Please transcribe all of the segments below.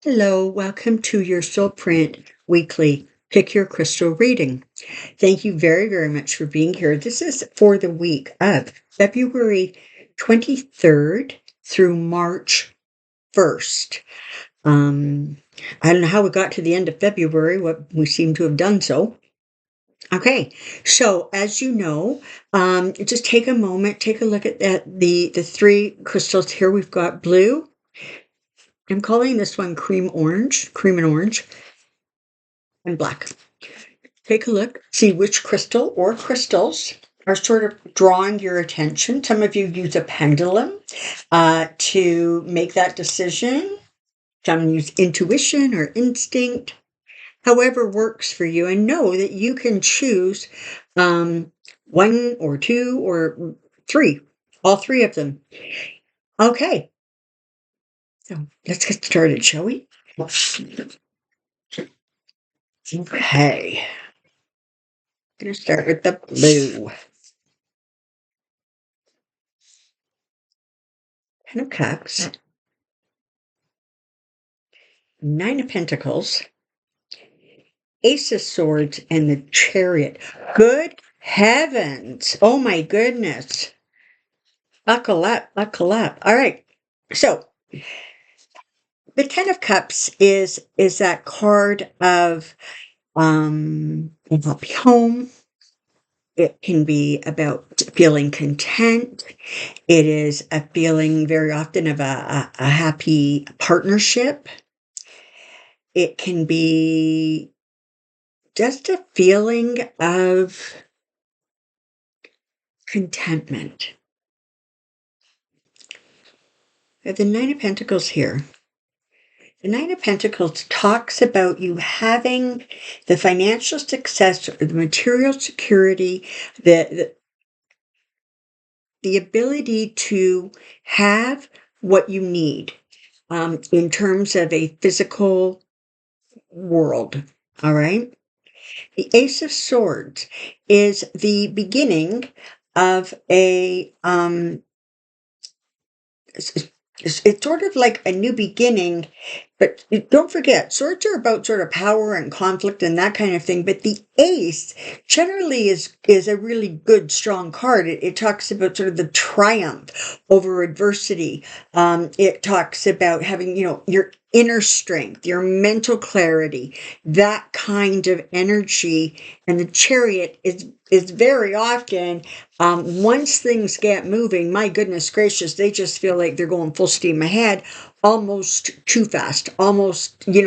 Hello, welcome to your Soulprint weekly Pick Your Crystal reading. Thank you very, very much for being here. This is for the week of February 23rd through March 1st. I don't know how we got to the end of February, what we seem to have done so. Okay, so as you know, just take a moment, take a look at the three crystals here. We've got blue. I'm calling this one cream and orange, and black. Take a look, see which crystal or crystals are sort of drawing your attention. Some of you use a pendulum to make that decision. Some use intuition or instinct, however works for you. And know that you can choose one or two or three, all three of them. Okay, so let's get started, shall we? Okay, I'm going to start with the blue. Ten of Cups, Nine of Pentacles, Ace of Swords, and the Chariot. Good heavens. Oh my goodness. Buckle up, buckle up. All right. So the Ten of Cups is that card of home. It can be about feeling content. It is a feeling very often of a happy partnership. It can be just a feeling of contentment. We have the Nine of Pentacles here. The Nine of Pentacles talks about you having the financial success, or the material security, the ability to have what you need in terms of a physical world. All right. The Ace of Swords is the beginning of it's sort of like a new beginning, but don't forget, swords are about sort of power and conflict and that kind of thing. But the ace generally is a really good, strong card. It talks about sort of the triumph over adversity. It talks about having, your inner strength, your mental clarity, that kind of energy. And the Chariot is very often, once things get moving, my goodness gracious, they just feel like they're going full steam ahead, almost too fast, almost, in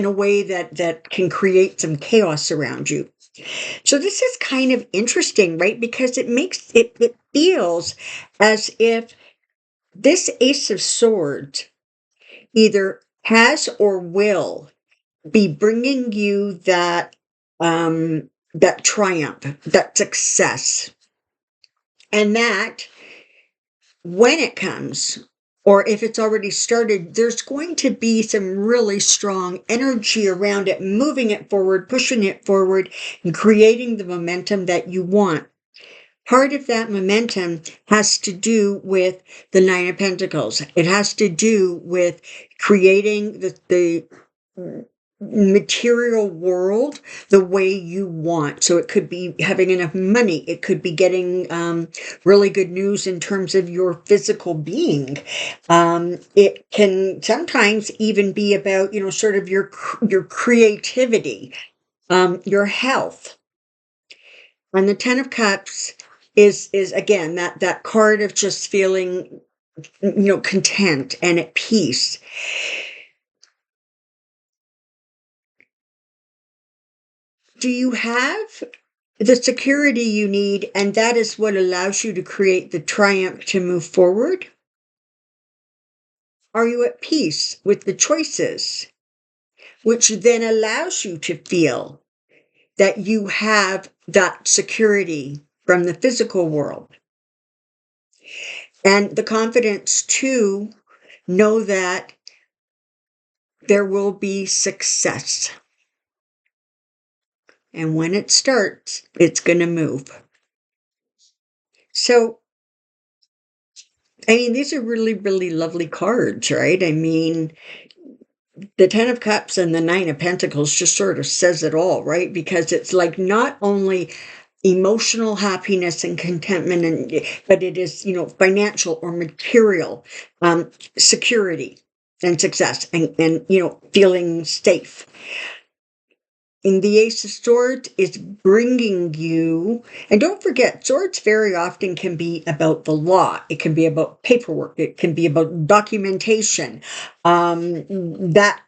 a way that can create some chaos around you. So this is kind of interesting, right? Because it feels as if this Ace of Swords either has or will be bringing you that triumph, that success. And that when it comes, or if it's already started, there's going to be some really strong energy around it, moving it forward, pushing it forward, and creating the momentum that you want. Part of that momentum has to do with the Nine of Pentacles. It has to do with creating the material world the way you want. So it could be having enough money. It could be getting really good news in terms of your physical being. It can sometimes even be about, sort of your creativity, your health. And the Ten of Cups is again that card of just feeling, content and at peace. Do you have the security you need, and that is what allows you to create the triumph to move forward? Are you at peace with the choices, which then allows you to feel that you have that security from the physical world? And the confidence to know that there will be success. And when it starts, it's going to move. So I mean, these are really, really lovely cards, right? I mean, the 10 of Cups and the 9 of Pentacles just sort of says it all, right? Because it's like not only emotional happiness and contentment, but it is, financial or material security and success and feeling safe. And the Ace of Swords is bringing you, and don't forget, swords very often can be about the law. It can be about paperwork. It can be about documentation. That,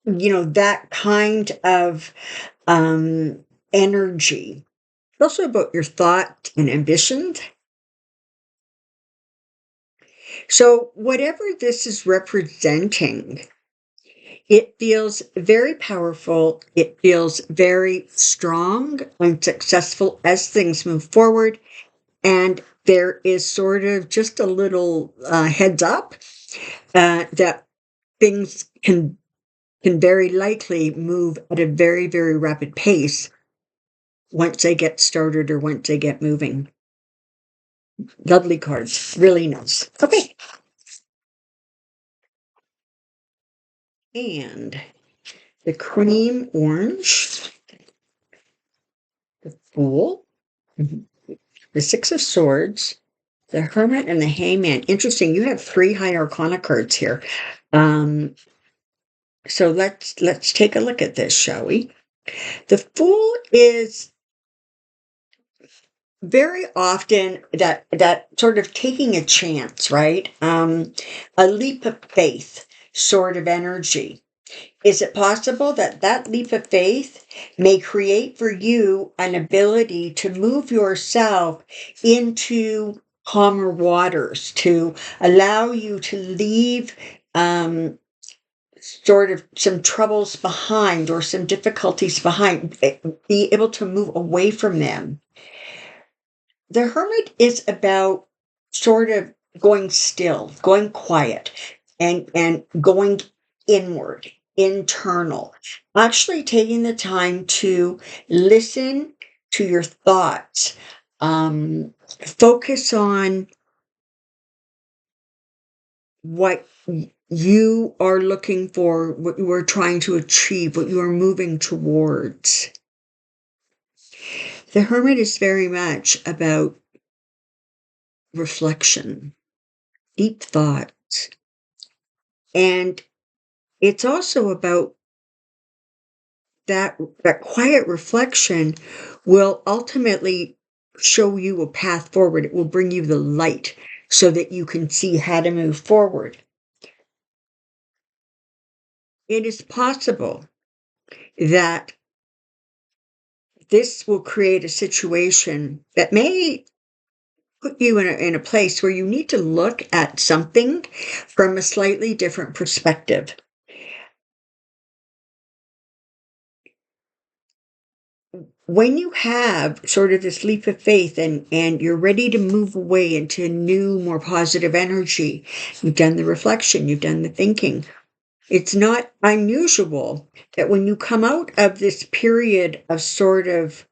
that kind of energy. It's also about your thought and ambitions. So whatever this is representing, it feels very powerful. It feels very strong and successful as things move forward. And there is sort of just a little heads up that things can very likely move at a very, very rapid pace once they get started or once they get moving. Lovely cards. Really nice. Okay. And the cream orange, the Fool, the Six of Swords, the Hermit, and the Hangman. Interesting. You have 3 High Arcana cards here. So let's take a look at this, shall we? The Fool is very often that sort of taking a chance, right? A leap of faith sort of energy. Is it possible that that leap of faith may create for you an ability to move yourself into calmer waters, to allow you to leave sort of some troubles behind or some difficulties behind, be able to move away from them? The Hermit is about sort of going still, going quiet, and going inward, internal. Actually taking the time to listen to your thoughts. Focus on what you are looking for, what you are trying to achieve, what you are moving towards. The Hermit is very much about reflection, deep thought. And it's also about that quiet reflection will ultimately show you a path forward. It will bring you the light so that you can see how to move forward. It is possible that this will create a situation that may put you in a place where you need to look at something from a slightly different perspective. When you have sort of this leap of faith and you're ready to move away into new, more positive energy, you've done the reflection, you've done the thinking. It's not unusual that when you come out of this period of sort of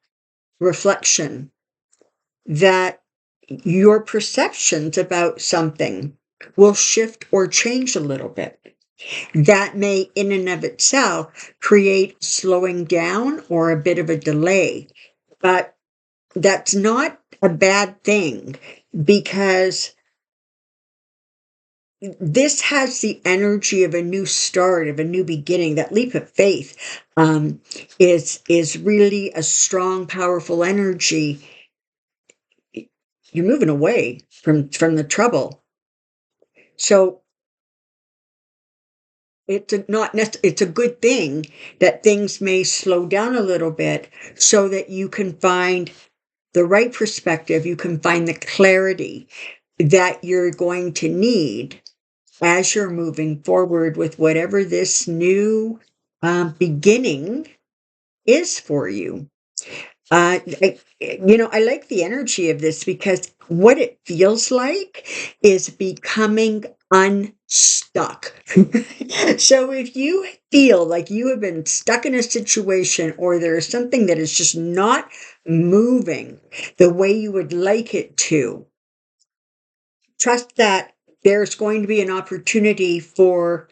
reflection, that your perceptions about something will shift or change a little bit. That may, in and of itself, create slowing down or a bit of a delay. But that's not a bad thing, because this has the energy of a new start, of a new beginning. That leap of faith is really a strong, powerful energy. You're moving away from the trouble. So it's a good thing that things may slow down a little bit so that you can find the right perspective, you can find the clarity that you're going to need as you're moving forward with whatever this new beginning is for you. I like the energy of this, because what it feels like is becoming unstuck. So if you feel like you have been stuck in a situation, or there is something that is just not moving the way you would like it to, trust that there's going to be an opportunity for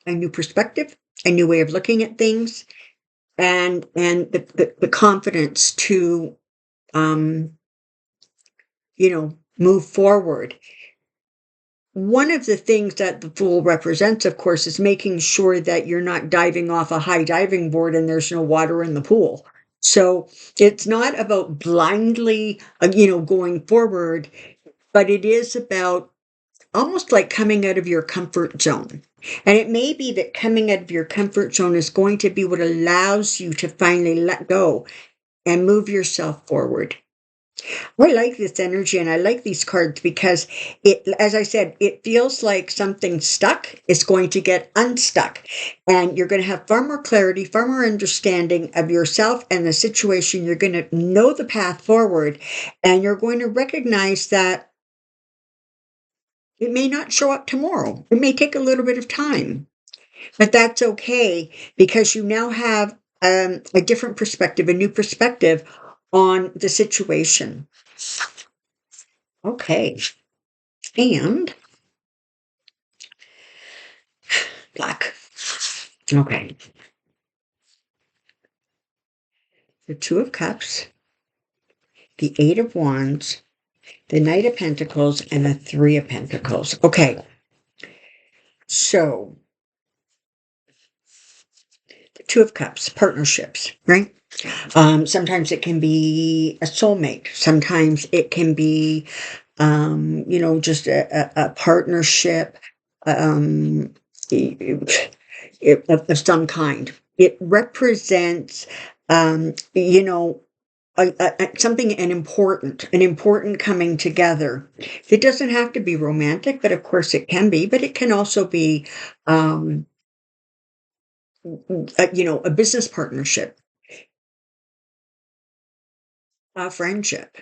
a new perspective, a new way of looking at things, and the confidence to, um, move forward. One of the things that the Fool represents, of course, is making sure that you're not diving off a high diving board and there's no water in the pool. So it's not about blindly, going forward, but it is about almost like coming out of your comfort zone. And it may be that coming out of your comfort zone is going to be what allows you to finally let go and move yourself forward. I like this energy and I like these cards because as I said, it feels like something stuck is going to get unstuck, and you're going to have far more clarity, far more understanding of yourself and the situation. You're going to know the path forward, and you're going to recognize that it may not show up tomorrow. It may take a little bit of time, but that's okay because you now have a different perspective, a new perspective on the situation. Okay. And black. Okay. The Two of Cups, the Eight of Wands, the Knight of Pentacles, and the Three of Pentacles. Okay. So, the Two of Cups, partnerships, right? Sometimes it can be a soulmate. Sometimes it can be, just a partnership of some kind. It represents, something an important coming together. It doesn't have to be romantic, but of course it can be. But it can also be, a business partnership, a friendship.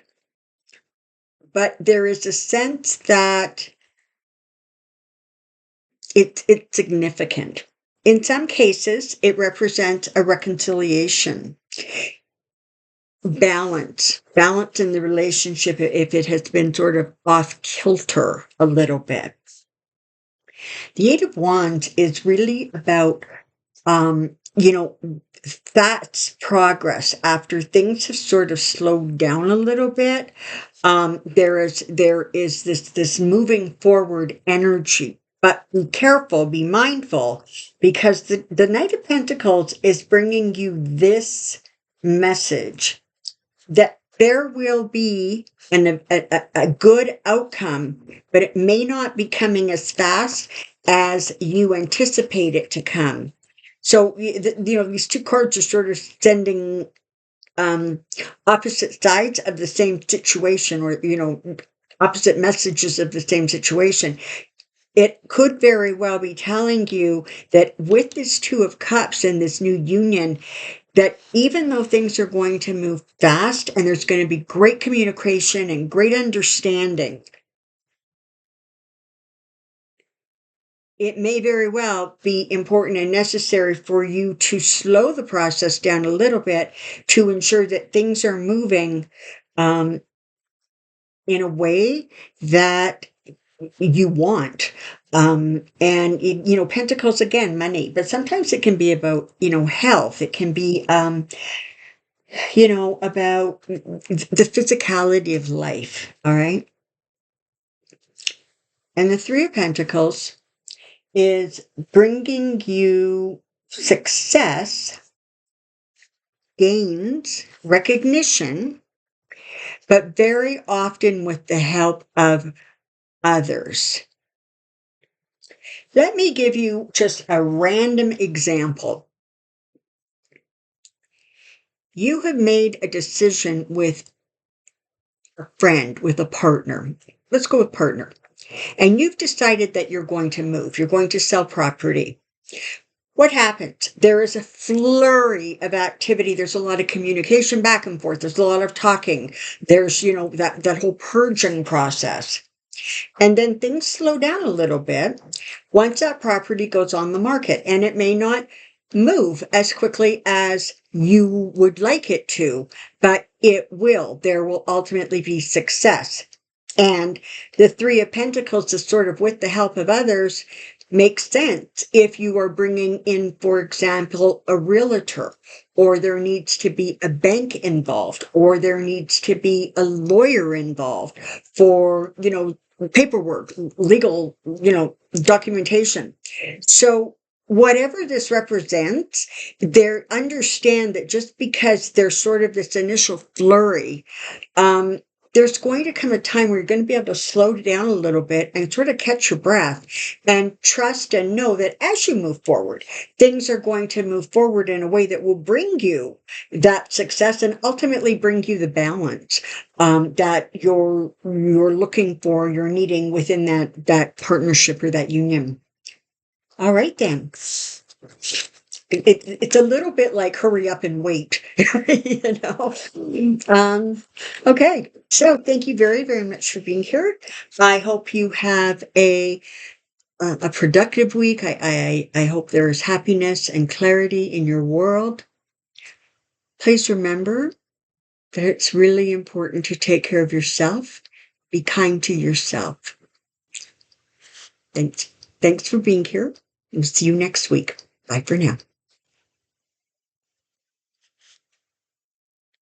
But there is a sense that it's significant. In some cases, it represents a reconciliation, balance in the relationship if it has been sort of off kilter a little bit. The Eight of Wands is really about, that's progress after things have sort of slowed down a little bit. There is this moving forward energy, but be careful, be mindful, because the Knight of Pentacles is bringing you this message that there will be a good outcome, but it may not be coming as fast as you anticipate it to come. So, these two cards are sort of sending opposite sides of the same situation, or, opposite messages of the same situation. It could very well be telling you that with this Two of Cups and this new union, that even though things are going to move fast and there's going to be great communication and great understanding, it may very well be important and necessary for you to slow the process down a little bit to ensure that things are moving in a way that you want. Pentacles, again, money, but sometimes it can be about, health. It can be, about the physicality of life. All right. And the Three of Pentacles is bringing you success, gains, recognition, but very often with the help of others. Let me give you just a random example. You have made a decision with a friend, with a partner. Let's go with partner. And you've decided that you're going to move. You're going to sell property. What happens? There is a flurry of activity. There's a lot of communication back and forth. There's a lot of talking. There's, that whole purging process. And then things slow down a little bit once that property goes on the market. And it may not move as quickly as you would like it to, but it will. There will ultimately be success. And the Three of Pentacles is sort of with the help of others makes sense if you are bringing in, for example, a realtor, or there needs to be a bank involved, or there needs to be a lawyer involved for, paperwork, legal, documentation. So whatever this represents, they understand that just because there's sort of this initial flurry, there's going to come a time where you're going to be able to slow down a little bit and sort of catch your breath and trust and know that as you move forward, things are going to move forward in a way that will bring you that success and ultimately bring you the balance that you're looking for, you're needing within that partnership or that union. All right, then. It's a little bit like hurry up and wait, you know. Okay, so thank you very, very much for being here. I hope you have a productive week. I hope there is happiness and clarity in your world. Please remember that it's really important to take care of yourself. Be kind to yourself. Thanks for being here. We'll see you next week. Bye for now.